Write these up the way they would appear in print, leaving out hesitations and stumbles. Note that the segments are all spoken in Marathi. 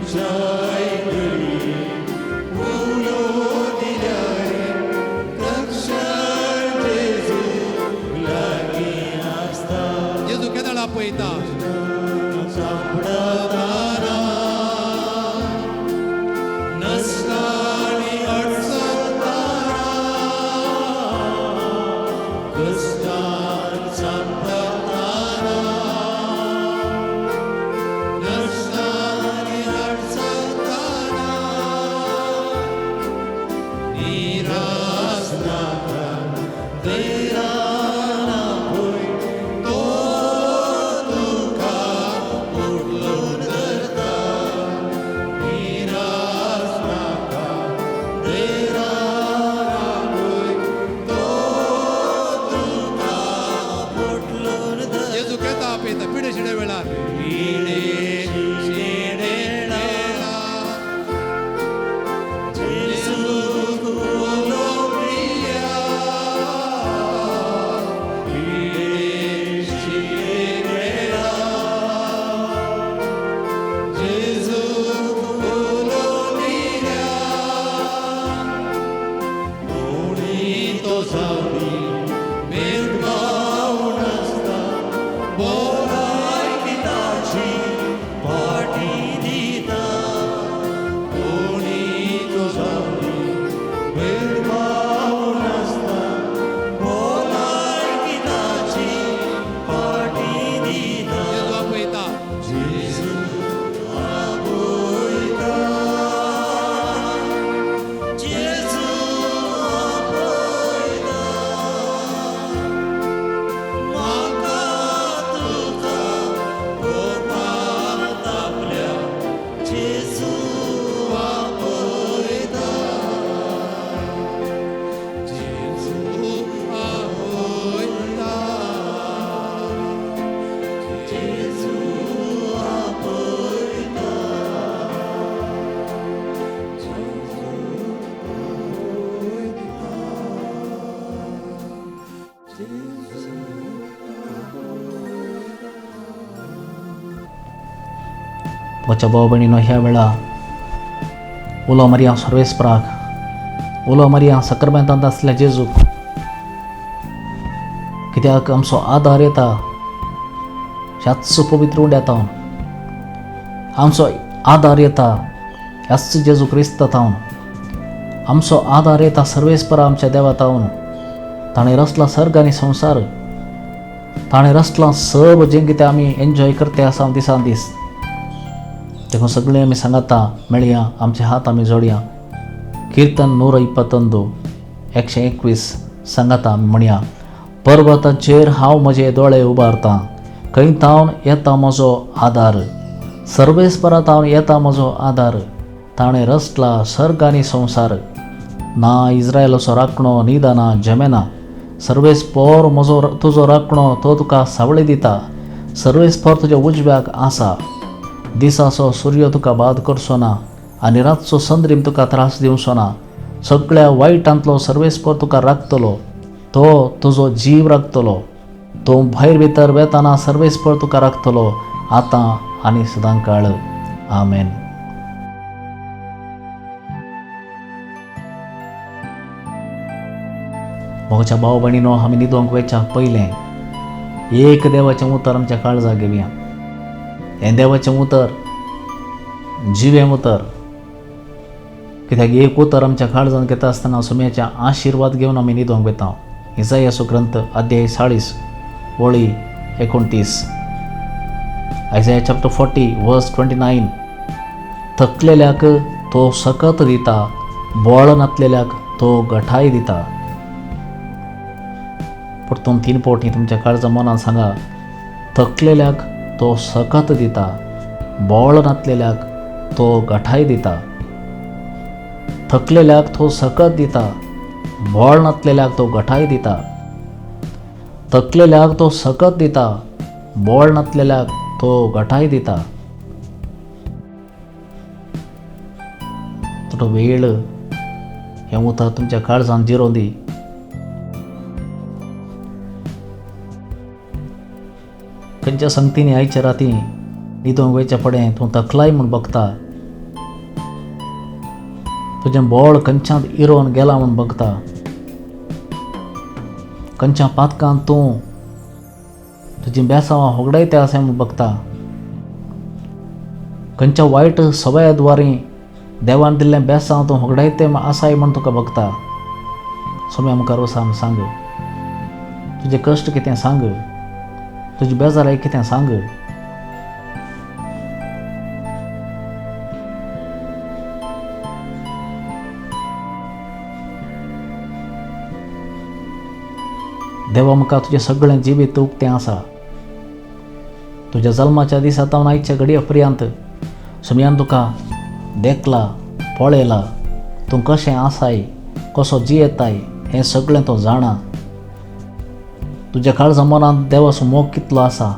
जेजू केन्ना पळयता पिढे शिडे वेळार म्हज्या भाव भयणीनो, ह्या वेळा उलो मारया सर्वेस्पराक, उलो मारया सक्रामेंतांत आसल्या जेजूक, कित्याक आमचो आदार येता ह्याच पवित्र उंड्यातावन, आमचो आदार येता ह्याच जेजू क्रिस्तातावन, आमचो आदार येता सर्वेस्परा आमच्या देवातावन. ताणें रचला सर्ग आनी संवसार, ताणें रचला सब जें कितें आमी एन्जॉय करते आसा दिसान दीस. देखून सगळें आमी सांगाता, मेळया, आमचे हात आमी जोडया. कीर्तन 121 121 सांगाता आमी म्हणया. पर्वताचेर हांव म्हजे दोळे उबारतां, खंय तावन येता म्हजो आदार. सर्वेस्परातावन येता म्हजो आदार. ताणें रचला सर्ग आनी संवसार. ना इस्रायलाचो राखणो निदाना जमेना. सर्वेस्पर म्हजो तुजो राखणो तो तुका सावळी दिता. सर्वेस्पर तुज्या उजव्याक आसा. दिसाचो सूर्य तुका बाद करचो ना आनी रातचो संद्रीम तुका त्रास दिवचो ना. सगळ्या वायटांतलो सर्वेस्पर तुका राखतलो. तो तुजो जीव राखतलो. तूं भायर भितर वेताना सर्वेस्पर तुका राखतलो, आतां आनी सदां काळ. आमेन. म्हज्या भाव भयणीनो, आमी न्हिदोंक वयच्या पयलें एक देवाचें उतर आमच्या काळजाक घेवया. हें देवाचें उतर जिवें उतर, कित्याक एक उतर आमच्या काळजान घेता आसतना सुम्याच्या आशिर्वाद घेवन आमी न्हिदोंक वयता. इसायाचो ग्रंथ अध्याय 40 वळी 29. आयसाया चॅप्टर 40 वर्स 29. थकलेल्याक तो सकत दिता, बोळ नातलेल्याक तो गठाय दिता. परतून 3 फावटी तुमच्या काळजा मनान सांगा. थकलेल्याक तो सकत दिता, बोळ नातलेल्याक तो गठाय दिता. थकलेल्याक तो सकत दिता, बोळ नातलेल्याक तो गठाय दिता. थकलेल्याक तो सकत दिता, बोळ नातलेल्याक तो गठाय दिता. थोडो वेळ हें उतर तुमच्या काळजान जिरोवन दी. खंयच्या संगतींनी आयच्या राती न्हिदोंक वयच्या फडें तूं थकलाय म्हूण बगता, तुजें बोळ खंयच्यात इरोवन गेलां म्हूण बघता. खंयच्या पातकांत तूं तुजीं बेसांवां होगडायता अशें म्हूण बघता. खंयच्या वायट सवया द्वारे देवान दिल्लें बेसांव तूं होगडायतें आसाय म्हूण तुका बघता. सोम्या मुखार वचून सांग, तुजें कश्ट कितें सांग, तुजी बेजाराय कितें सांग. देवा मुखार तुजें सगळें जिवीत उक्तें आसा. तुज्या जल्माच्या दिसांतावन आयच्या घडये पर्यंत सोम्यान तुका देखला, पळयला. तूं कशें आसाय, कसो जियेताय हें सगळें तो जाणा. तुज्या काळजा मनांत देवाचो मोग कितलो आसा,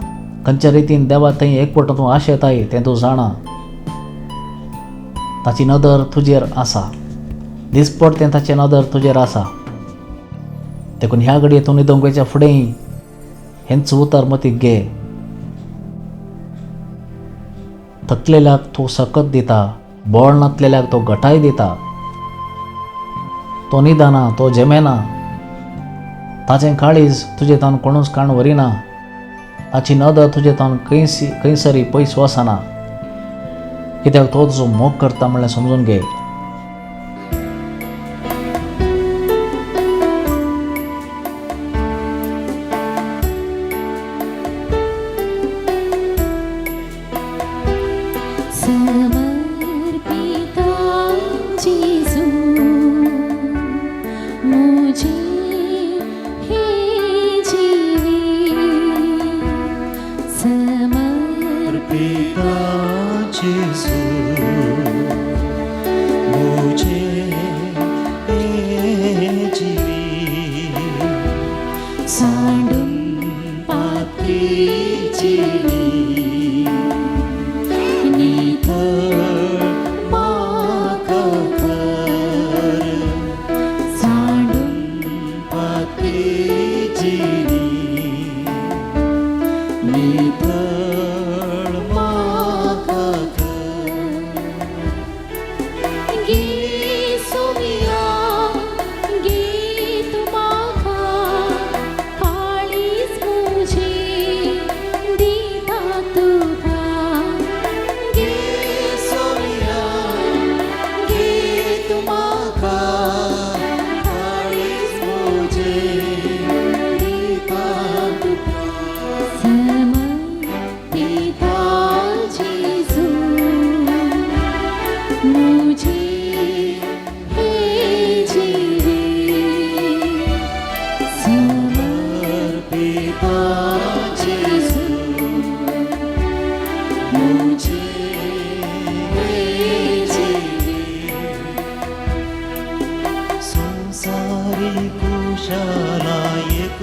खंयच्या रितीन देवा थंय एकवट तूं आशेताय तें तूं जाणा. ताची नदर तुजेर आसा, दिसपट तें ताचें नदर तुजेर आसा. देखून ह्या घडये तूं न्हिदूंक वयच्या फुडें हेंच उतर मतीक घे. थकलेल्याक तूं सकत दिता, बोळ नातलेल्याक तो घटाय दिता. तो न्हिदना, तो जेमेना, ताचें काळीज तुजे तान कोणूच काण व्हरिना. ताची नदर तुजे तान खंयसरी पयस वसना. कित्याक तो तुजो मोग करता म्हणलें समजून घे.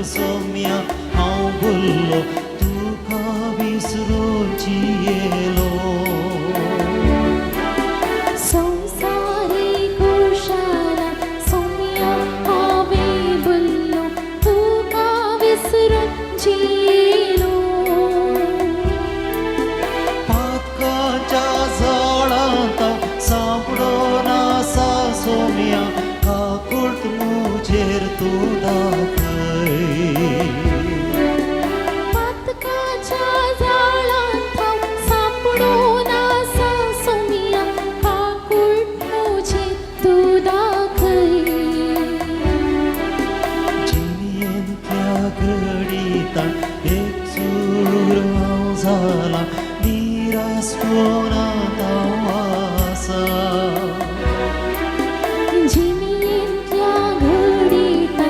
सोम्या हांव भुल्लो तुका विसरूची येलो. संसारी कुशाला सोम्या हांवें भुल्लो तुका विसरूची येलो. पातकाच्या झाडांत सापडो नासा सोम्या काकूट मुजेर तूं दाखय. झाला निराश कोणात वासा. जिणेंतल्या घडींत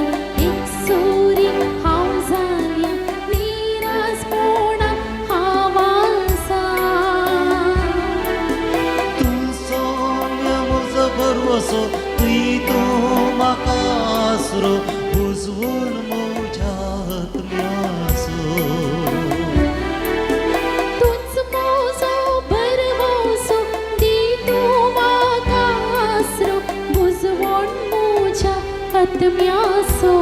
एक सोरी हांव जाल्या निराशपणांत हांव आसा. तूं सोम्या म्हजो भरवसो, तूं म्हाका आसरो, बुजवून म्हज्या आत्म्याचो. आत्म्याचो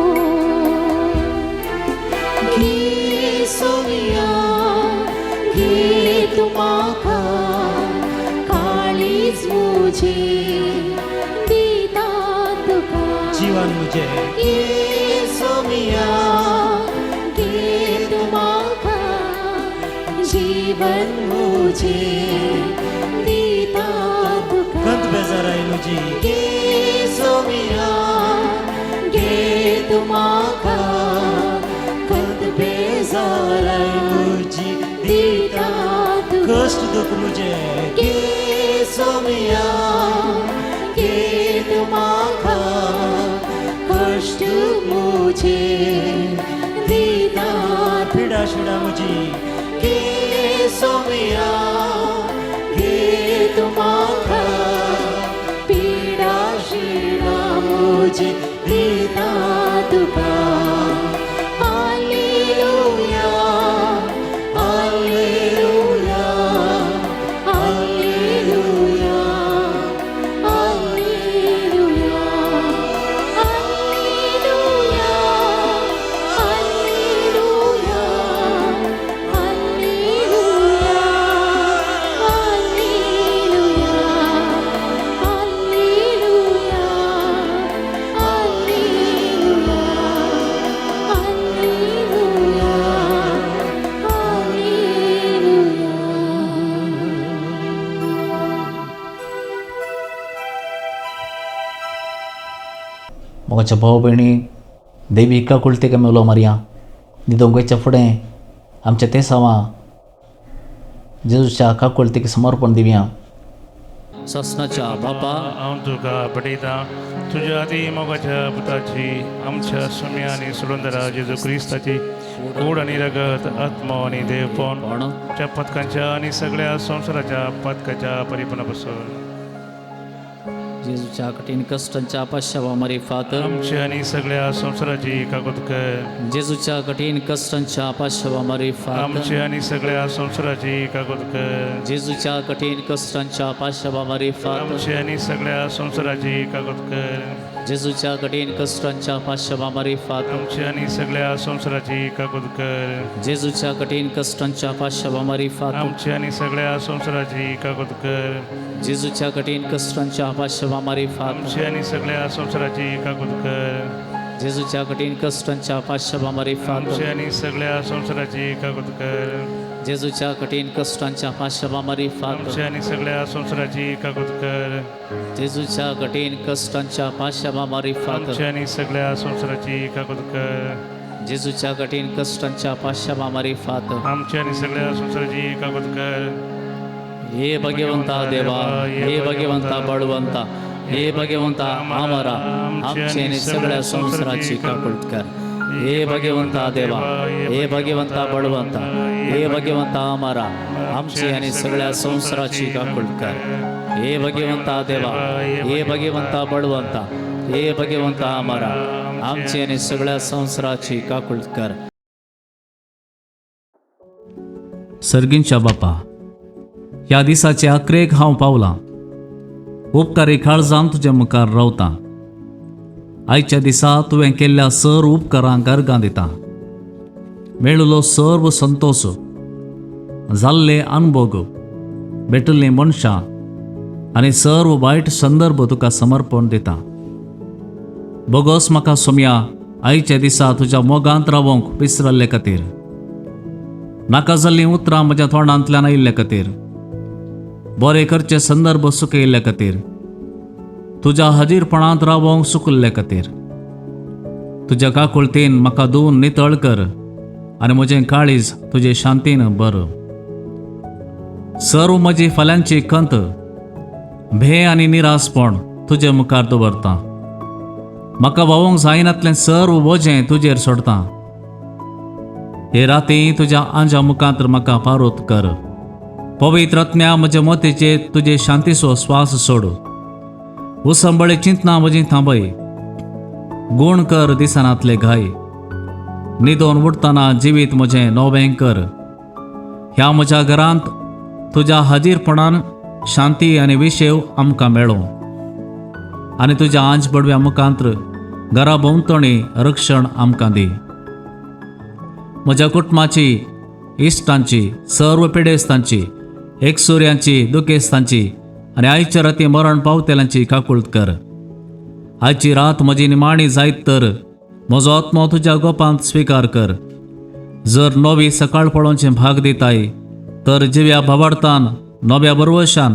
घे सोम्या घे तूं म्हाका काळीज म्हजें. मुझे येसू मिया घे तुमाका जीवन मुझे दिता तुका कंत बेजाराय मुझी येसू मिया घे तुमाका कंत बेजाराय मुझी दिता कष्ट दुख मुझे येसू मिया घे तुमाका कष्ट मुझे दिता पीड़ा शिड़ा मुझी येसू मिया घे तुमाका पीडा शिडा मुझे दिता तुका hallelujah hallelujah hallelujah hallelujah hallelujah hallelujah hallelujah मोगाच्या भाव भयणी देवी एका कुळतेका मेलो मारया न्हिदोंगेच्या फुडें आमच्या ते सावा जेजूच्या काकुळतेक समर्पण दिवया. ससनाच्या बापा हांव तुका पटयतां तुज्या आदी मोगाच्या पुताची आमच्या सुम्या आनी सुरंदरा जेजू क्रिस्ताची कूड आनी रगत आत्मो आनी देवपण पण च्या पथकांच्या आनी सगळ्या संवसाराच्या पथकाच्या परिपूर्ण पासून जेजूच्या कठीण कष्टांच्या पाश्चावा फात आमच्या आनी सगळ्या संवसाराची कागद कर जेजूच्या कठीण कष्टांच्या पाश्चावा फात आमच्या आनी सगळ्या संवसाराची कागद कर जेजूच्या कठीण कष्टांच्या पाश्चावा फात आमच्या आनी सगळ्या संवसाराची कागद कर जेजूच्या कठीण कष्टांच्या पाश्चावा फात आमच्या आनी सगळ्या संवसाराची कागद कर जेजूच्या कठीण कष्टांच्या पाश्चावा फात आमच्या आनी सगळ्या संवसाराची कागद कर जेजूच्या कठीण कष्टांच्या पाश्चावा फात आमच्या आनी सगळ्या संवसाराची कागद कर जेजूच्या कठीण कष्टांच्या पाश्चावा फात आमच्या आनी सगळ्या संवसाराची कागद कर जेजूच्या कठीण कष्टांच्या पाश्चावा फात आमच्या आनी सगळ्या संवसाराची कागद कर जेजूच्या कठीण कष्टांच्या पाश्चावा फात आमच्या आनी सगळ्या संवसाराची कागद कर जेजूच्या कठीण कष्टांच्या पाश्चावा फात आमच्या आनी सगळ्या संवसाराची कागद कर हे भगवंता देवा हे भगवंता बळवंता हे भगवंता आमरा आमचे आणि सगळ्या संवसाराची काकुळत कर. हे भगवंता देवा हे भगवंता बळवंता हे भगवंता आमरा आमचे आणि सगळ्या संवसाराची काकुळत कर. हे भगवंता देवा हे भगवंता बळवंता हे भगवंता आमरा आमचे आणि सगळ्या संवसाराची काकुळत कर. सर्गींच्या बापा ह्या दिसाचे अक्रेक हांव पावलां. उपकारी काळजान तुजे मुखार रावतां. आयच्या दिसा तुवें केल्ल्या सर्व उपकारांक अर्गां दितां. मेळिल्लो सर्व संतोश, जाल्ले अनुभव, भेटल्लीं मनशां आनी सर्व वायट संदर्भ तुका समर्पण दितां. बोगोस म्हाका सोम्या आयच्या दिसा तुज्या मोगांत रावंक विसरल्ले खातीर, नाका जाल्लीं उतरां म्हज्या तोंडांतल्यान आयिल्ले खातीर, बरे करचे संदर्भ सुकयल्ले खातीर, तुज्या हाजीरपणांत रावंक सुकल्ले खातीर, तुज्या काकुळतेन म्हाका धुवन नितळ कर आनी म्हजें काळीज तुजे शांतीन भर. सर्व म्हजी फाल्यांची खंत, भे आनी निरासपण तुजे मुखार दवरतां. म्हाका भावोंक जायनातलें सर्व वजें तुजेर सोडतां. हे राती तुज्या आंजा मुखांत म्हाका पारोत कर. पवित्र आत्म्या म्हजे मोतीचेर तुजे शांतीचो स्वास सोड. उसंबळे चिंतना म्हजी थांबय. गूण कर दिसानांतले घाय. न्हिदोन उठतना जिवीत म्हजें नवें कर. ह्या म्हज्या घरांत तुज्या हाजीरपणान शांती आनी विशेव आमकां मेळो आनी तुज्या आंज बडव्या मुखांत्र घरा भोंवतणी रक्षण आमकां दी. म्हज्या कुटुंबाची, इश्टांची, सर्व पिडेस्तांची, एकसुऱ्यांची, दुखेस्तांची आनी आयच्या राती मरण पावतेल्यांची काकुळत कर. आयची रात म्हजी निमाणी जायत तर म्हजो आत्मो तुज्या गोपांत स्विकार कर. जर नवी सकाळ पळोवचें भाग दिताय तर जिव्या भावार्थान नव्या बरवशान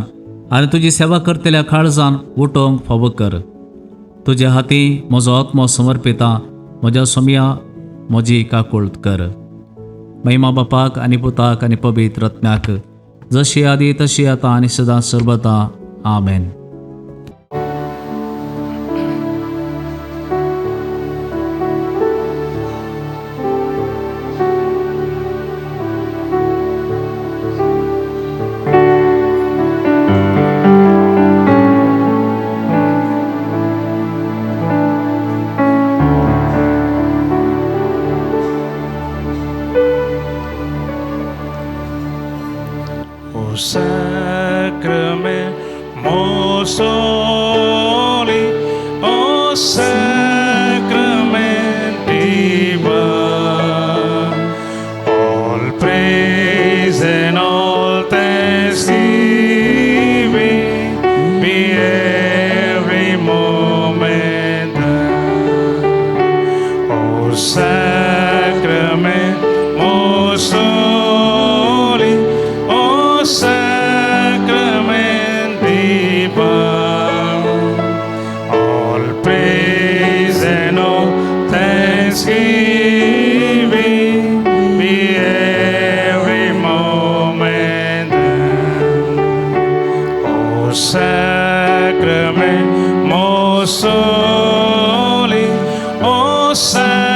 आनी तुजी सेवा करतल्या काळजान उठोवंक फावो कर. तुज्या हाती म्हजो आत्मो समर्पिता. म्हज्या सोम्या म्हजी काकूळट कर. महिमा बापाक आनी पुताक आनी पवित्र आत्म्याक जशी आदी तशी आतां आनी सदां सर्वदा आमेन. O sacrament most holy, O sacrament divine, all praise and all thanksgiving be every moment thine. O sacrament most holy, O sacrament divine, all praise and all thanksgiving be every moment thine. O sacrament most holy, O sacrament